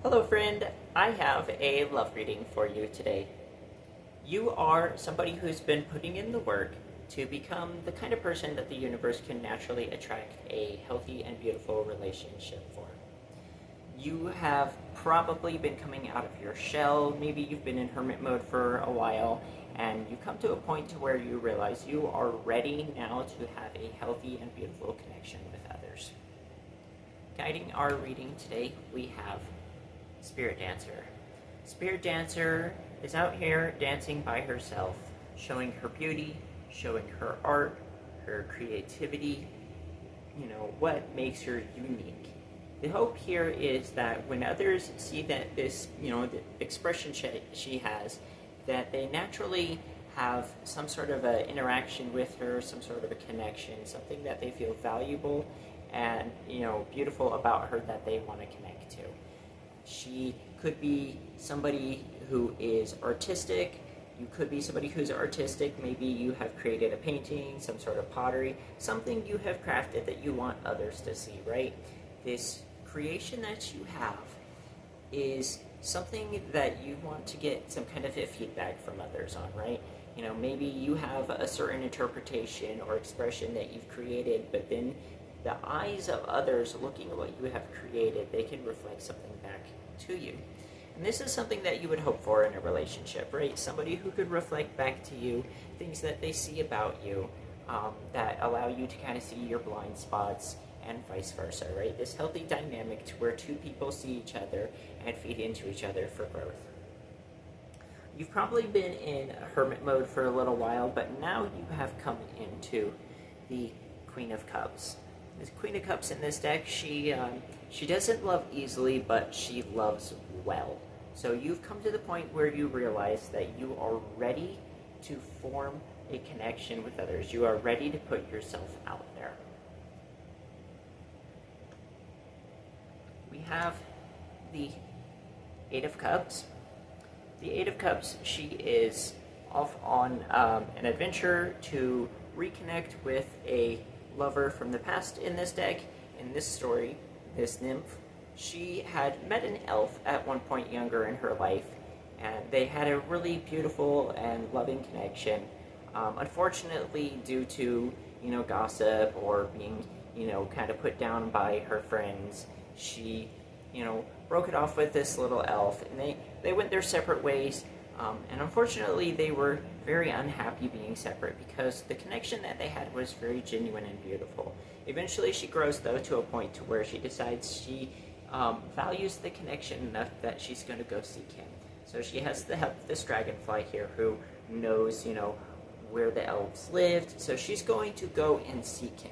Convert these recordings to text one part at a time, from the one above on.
Hello, friend. I have a love reading for you today. You are somebody who's been putting in the work to become the kind of person that the universe can naturally attract a healthy and beautiful relationship for. You have probably been coming out of your shell. Maybe you've been in hermit mode for a while, and you come to a point to where you realize you are ready now to have a healthy and beautiful connection with others. Guiding our reading today, we have Spirit Dancer. Spirit Dancer is out here dancing by herself, showing her beauty, showing her art, her creativity, what makes her unique. The hope here is that when others see that the expression she has, that they naturally have some sort of an interaction with her, some sort of a connection, something that they feel valuable and, beautiful about her that they want to connect to. She could be somebody who is artistic. You could be somebody who's artistic. Maybe you have created a painting, some sort of pottery, something you have crafted that you want others to see, right? This creation that you have is something that you want to get some kind of a feedback from others on, right? Maybe you have a certain interpretation or expression that you've created, but then the eyes of others looking at what you have created, they can reflect something back to you. And this is something that you would hope for in a relationship, right? Somebody who could reflect back to you things that they see about you, that allow you to kind of see your blind spots and vice versa, right? This healthy dynamic to where two people see each other and feed into each other for growth. You've probably been in a hermit mode for a little while, but now you have come into the Queen of Cups. This Queen of Cups in this deck, she doesn't love easily, but she loves well. So you've come to the point where you realize that you are ready to form a connection with others. You are ready to put yourself out there. We have the Eight of Cups. The Eight of Cups, she is off on an adventure to reconnect with a lover from the past in this deck. In this story, this nymph, she had met an elf at one point younger in her life, and they had a really beautiful and loving connection. Unfortunately, due to gossip or being kind of put down by her friends, she broke it off with this little elf, and they went their separate ways. And unfortunately, they were very unhappy being separate because the connection that they had was very genuine and beautiful. Eventually, she grows, though, to a point to where she decides she values the connection enough that she's going to go seek him. So she has the help of this dragonfly here who knows, where the elves lived. So she's going to go and seek him.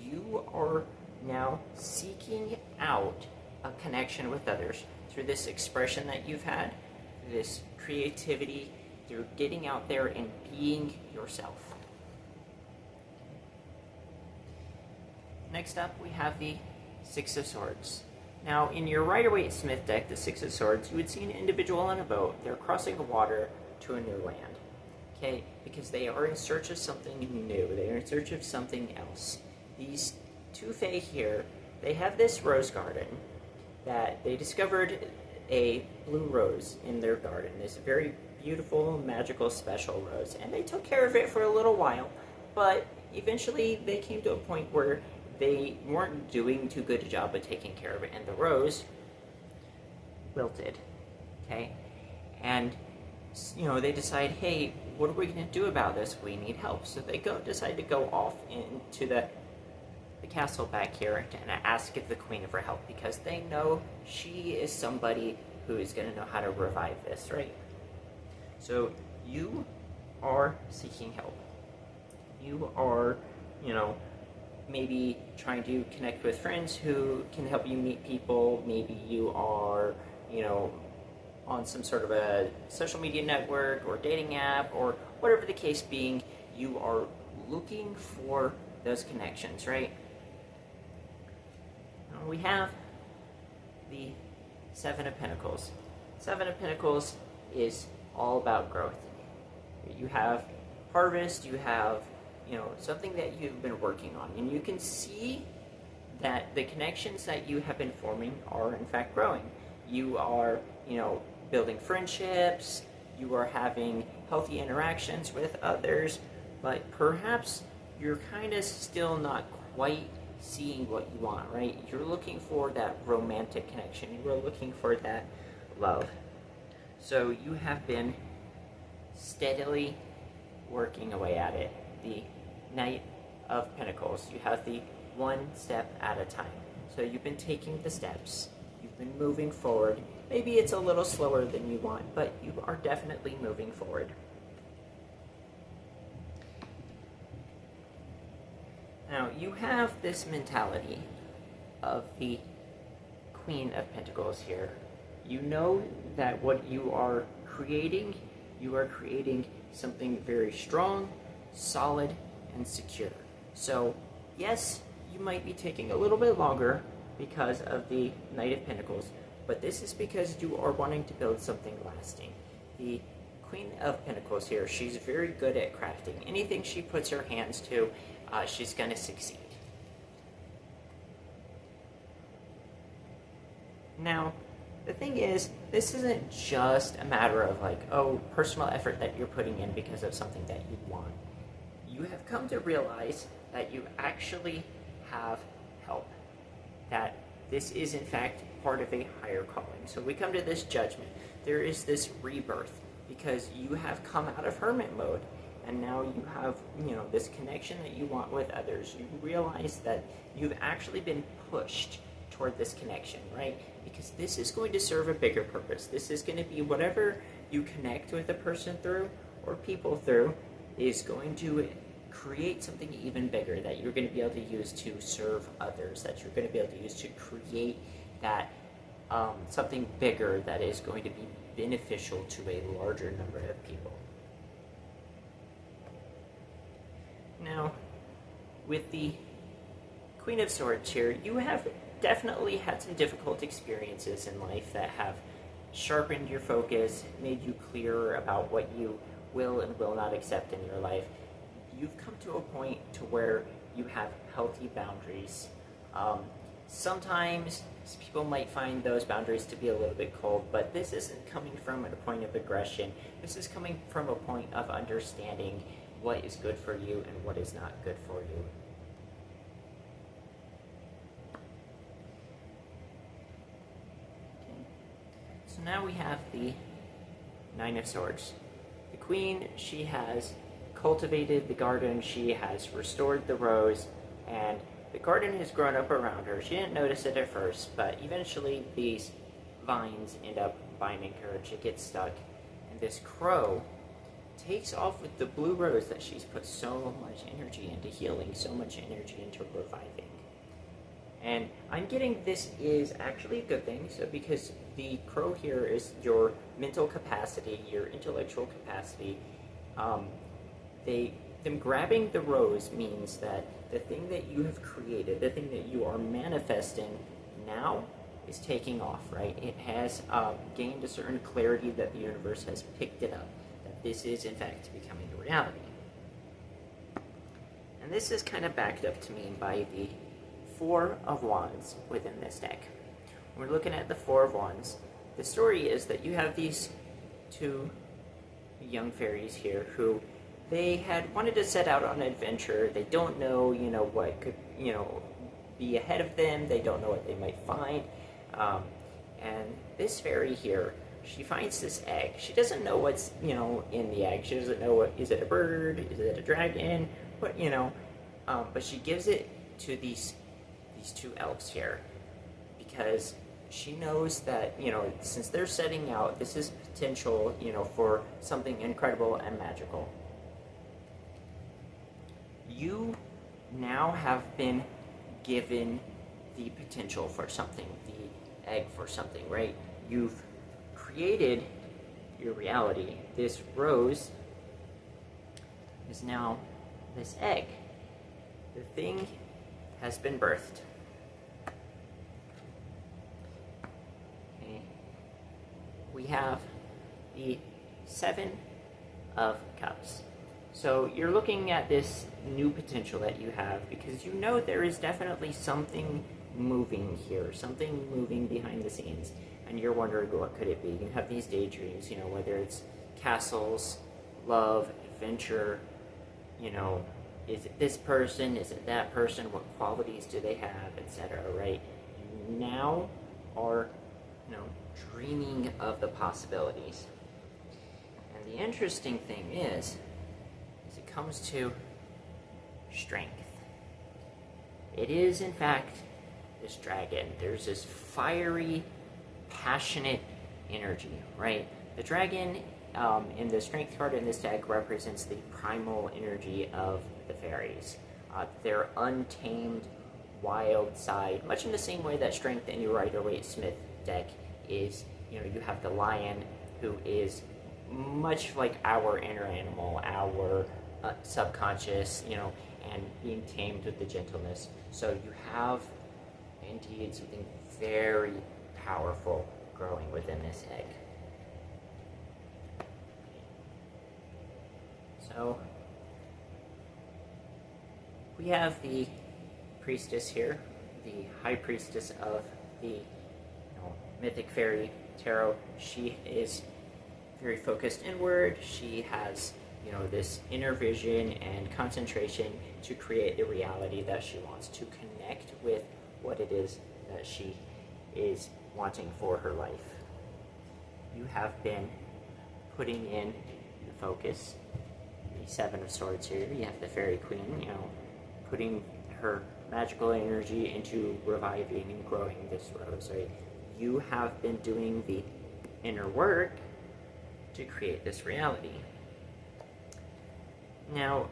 You are now seeking out a connection with others through this expression that you've had, this creativity, through getting out there and being yourself. Next up, we have the Six of Swords. Now, in your Rider-Waite-Smith deck, the Six of Swords, you would see an individual on a boat. They're crossing the water to a new land, okay? Because they are in search of something new. They are in search of something else. These two fae here, they have this rose garden that they discovered a blue rose in their garden. This very beautiful, magical, special rose. And they took care of it for a little while, but eventually they came to a point where they weren't doing too good a job of taking care of it, and the rose wilted, okay? And, they decide, hey, what are we going to do about this? We need help. So they decide to go off into the castle back here and ask if the queen for help, because they know she is somebody who is going to know how to revive this, right? So you are seeking help. You are, maybe trying to connect with friends who can help you meet people. Maybe you are, on some sort of a social media network or dating app or whatever the case being. You are looking for those connections, right? We have the Seven of Pentacles. Seven of Pentacles is all about growth. You have harvest, you have, something that you've been working on, and you can see that the connections that you have been forming are in fact growing. You are, building friendships, you are having healthy interactions with others, but perhaps you're kind of still not quite seeing what you want, right? You're looking for that romantic connection, you are looking for that love. So you have been steadily working away at it. The Knight of Pentacles, you have the one step at a time. So you've been taking the steps, you've been moving forward. Maybe it's a little slower than you want, but you are definitely moving forward. Now, you have this mentality of the Queen of Pentacles here. You know that what you are creating something very strong, solid, and secure. So, yes, you might be taking a little bit longer because of the Knight of Pentacles, but this is because you are wanting to build something lasting. The Queen of Pentacles here, she's very good at crafting. Anything she puts her hands to, she's going to succeed. Now, the thing is, this isn't just a matter of personal effort that you're putting in because of something that you want. You have come to realize that you actually have help. That this is in fact part of a higher calling. So we come to this judgment. There is this rebirth because you have come out of hermit mode and now you have, this connection that you want with others. You realize that you've actually been pushed toward this connection, right? Because this is going to serve a bigger purpose. This is going to be whatever you connect with a person through or people through is going to create something even bigger that you're going to be able to use to serve others, that you're going to be able to use to create that something bigger that is going to be beneficial to a larger number of people. Now, with the Queen of Swords here, you have definitely had some difficult experiences in life that have sharpened your focus, made you clearer about what you will and will not accept in your life. You've come to a point to where you have healthy boundaries. Sometimes people might find those boundaries to be a little bit cold, but this isn't coming from a point of aggression. This is coming from a point of understanding what is good for you and what is not good for you. So now we have the Nine of Swords. The Queen, she has cultivated the garden, she has restored the rose, and the garden has grown up around her. She didn't notice it at first, but eventually these vines end up binding her. She gets stuck, and this crow takes off with the blue rose that she's put so much energy into healing, so much energy into reviving. And I'm getting this is actually a good thing, so because the crow here is your mental capacity, your intellectual capacity. Them grabbing the rose means that the thing that you have created, the thing that you are manifesting now is taking off, right? It has gained a certain clarity that the universe has picked it up, that this is in fact becoming a reality. And this is kind of backed up to me by the Four of Wands within this deck. When we're looking at the Four of Wands, the story is that you have these two young fairies here who they had wanted to set out on an adventure. They don't know, what could, be ahead of them. They don't know what they might find. And this fairy here, she finds this egg. She doesn't know what's, in the egg. She doesn't know is it a bird? Is it a dragon? But she gives it to these two elves here because she knows that, since they're setting out, this is potential, for something incredible and magical. You now have been given the potential for something, the egg for something, right? You've created your reality. This rose is now this egg. The thing has been birthed. Okay. We have the Seven of Cups. So you're looking at this new potential that you have because there is definitely something moving here, something moving behind the scenes, and you're wondering what could it be. You have these daydreams, whether it's castles, love, adventure, is it this person, is it that person, what qualities do they have, etc., right? You now are, dreaming of the possibilities. And the interesting thing is it comes to strength. It is, in fact, this dragon. There's this fiery, passionate energy, right? The dragon in the strength card in this deck represents the primal energy of the fairies. Their untamed, wild side, much in the same way that strength in your Rider-Waite-Smith deck is, you have the lion, who is much like our inner animal, our subconscious, and being tamed with the gentleness. So you have, indeed, something very powerful growing within this egg. So we have the priestess here, the high priestess of the mythic fairy tarot. She is very focused inward. She has this inner vision and concentration to create the reality that she wants, to connect with what it is that she is wanting for her life. You have been putting in the focus, the Seven of Swords here. You have the Fairy Queen, putting her magical energy into reviving and growing this rose, right? You have been doing the inner work to create this reality. Now,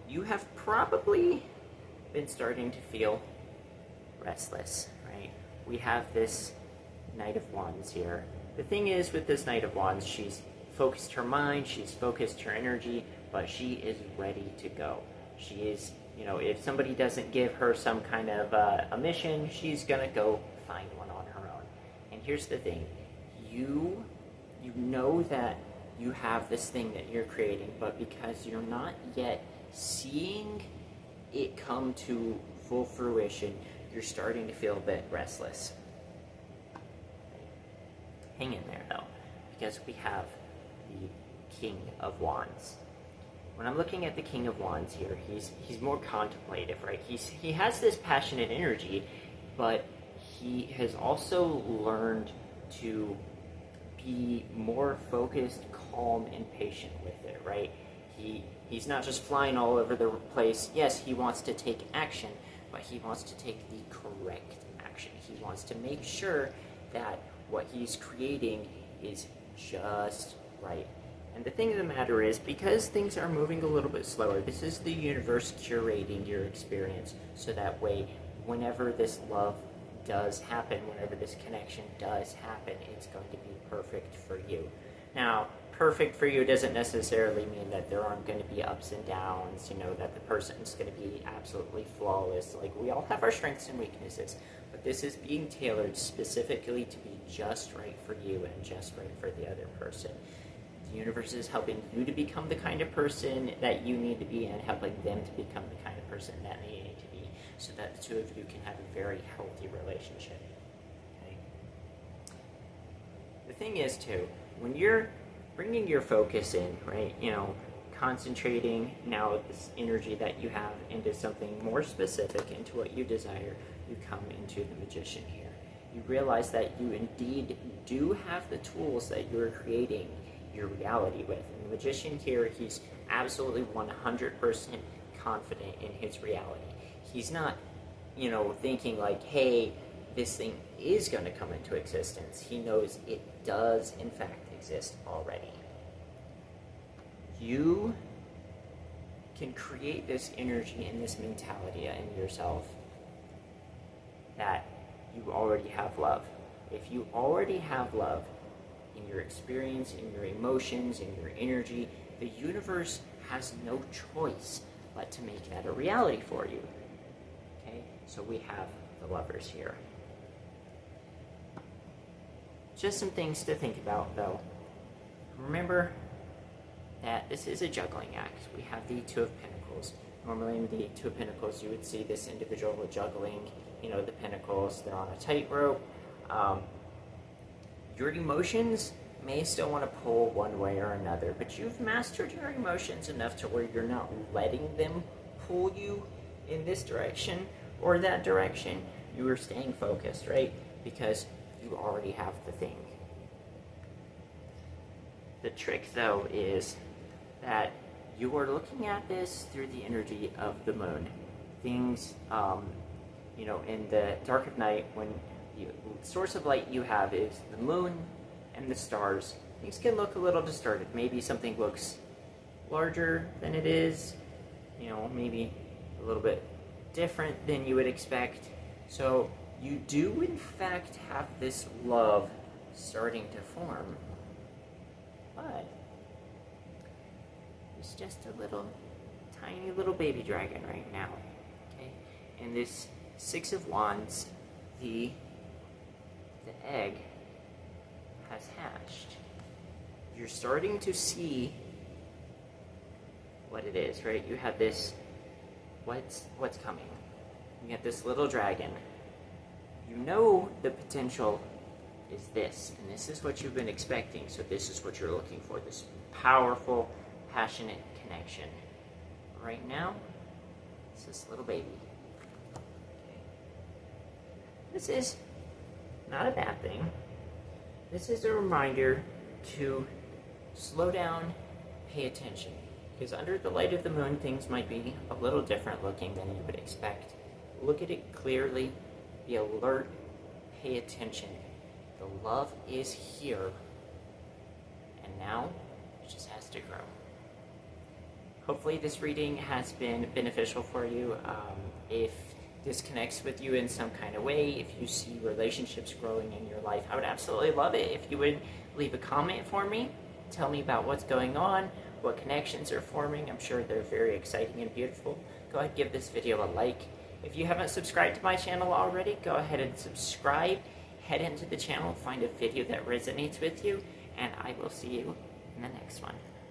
you have probably been starting to feel restless, right? We have this Knight of Wands here. The thing is, with this Knight of Wands, she's focused her mind, she's focused her energy, but she is ready to go. She is, if somebody doesn't give her some kind of a mission, she's gonna go find one on her own. And here's the thing, you know that you have this thing that you're creating, but because you're not yet seeing it come to full fruition, you're starting to feel a bit restless. Hang in there, though, because we have the King of Wands. When I'm looking at the King of Wands here, he's more contemplative, right? He has this passionate energy, but he has also learned to be more focused, calm, and patient with it, right? He's not just flying all over the place. Yes, he wants to take action, but he wants to take the correct action. He wants to make sure that what he's creating is just right. And the thing of the matter is, because things are moving a little bit slower, this is the universe curating your experience, so that way, whenever this love does happen, whenever this connection does happen, it's going to be perfect for you. Now, perfect for you doesn't necessarily mean that there aren't going to be ups and downs, that the person's going to be absolutely flawless. Like, we all have our strengths and weaknesses, but this is being tailored specifically to be just right for you and just right for the other person. The universe is helping you to become the kind of person that you need to be, and helping them to become the kind of person that they need to be, so that the two of you can have a very healthy relationship. Okay? The thing is, too, when you're bringing your focus in, right, concentrating now this energy that you have into something more specific, into what you desire, you come into the Magician here. You realize that you indeed do have the tools that you're creating your reality with. And the Magician here, he's absolutely 100% confident in his reality. He's not, thinking like, hey, this thing is going to come into existence. He knows it does, in fact, exist already. You can create this energy and this mentality in yourself that you already have love. If you already have love in your experience, in your emotions, in your energy, the universe has no choice but to make that a reality for you. Okay? So we have the Lovers here. Just some things to think about, though. Remember that this is a juggling act. We have the Two of Pentacles. Normally in the Two of Pentacles, you would see this individual juggling, the Pentacles, they're on a tightrope. Your emotions may still want to pull one way or another, but you've mastered your emotions enough to where you're not letting them pull you in this direction or that direction. You are staying focused, right? Because you already have the thing. The trick, though, is that you are looking at this through the energy of the moon. Things, in the dark of night, when the source of light you have is the moon and the stars, things can look a little distorted. Maybe something looks larger than it is, maybe a little bit different than you would expect. So you do, in fact, have this love starting to form. But it's just a tiny little baby dragon right now. Okay? And this Six of Wands, the egg has hatched. You're starting to see what it is, right? You have this, what's coming? You get this little dragon. You know the potential is this, and this is what you've been expecting, so this is what you're looking for, this powerful, passionate connection. Right now, it's this little baby. Okay. This is not a bad thing. This is a reminder to slow down, pay attention, because under the light of the moon, things might be a little different looking than you would expect. Look at it clearly, be alert, pay attention. The love is here, and now it just has to grow. Hopefully this reading has been beneficial for you. If this connects with you in some kind of way, if you see relationships growing in your life, I would absolutely love it if you would leave a comment for me. Tell me about what's going on, what connections are forming. I'm sure they're very exciting and beautiful. Go ahead and give this video a like. If you haven't subscribed to my channel already, go ahead and subscribe. Head into the channel, find a video that resonates with you, and I will see you in the next one.